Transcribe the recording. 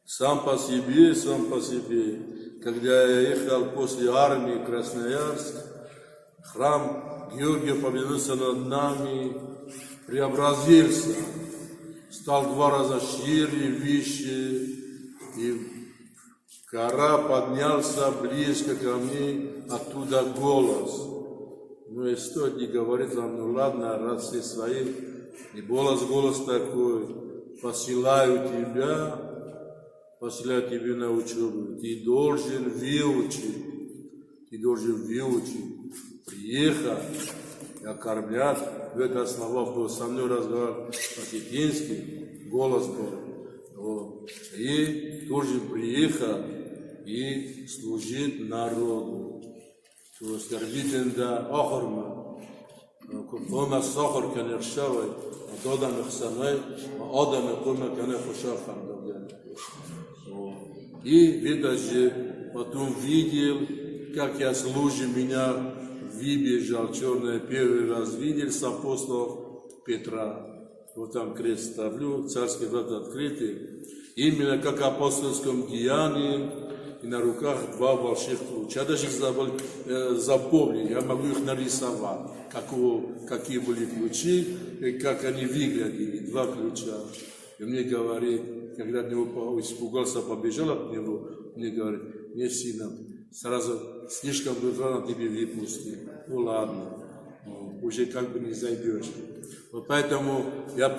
Сам по себе. Когда я ехал после армии в Красноярск, храм Георгия Победоносца над нами преобразился. Стал 2 раза шире, выше, и гора поднялся близко ко мне, оттуда голос. Ну и стоит не говорить вам, ну ладно, раз все свои, и голос такой, посылаю тебе на учебу, ты должен выучить, приехать и окормлять. В это слова был со мной разговаривал по-тихински, голос был. И должен приехать и служить народу. То есть арбитенда охорма, кома сахар канершавай, додам ихсамай, адам кома канер хушафам догян. И видите, потом видел, как я служу, меня выбежал черный, первый раз видел с апостолов Петра. Вот там крест ставлю, царские врата открыты. Именно как в апостольском деянии, и на руках 2 больших ключа. Я даже запомнил, я могу их нарисовать, какие были ключи, и как они выглядели, 2 ключа. И мне говорит, когда от него испугался, побежал от него, мне говорит, не сильно, сразу слишком рано тебе выпустил. Ну ладно, уже как бы не зайдешь. Вот поэтому я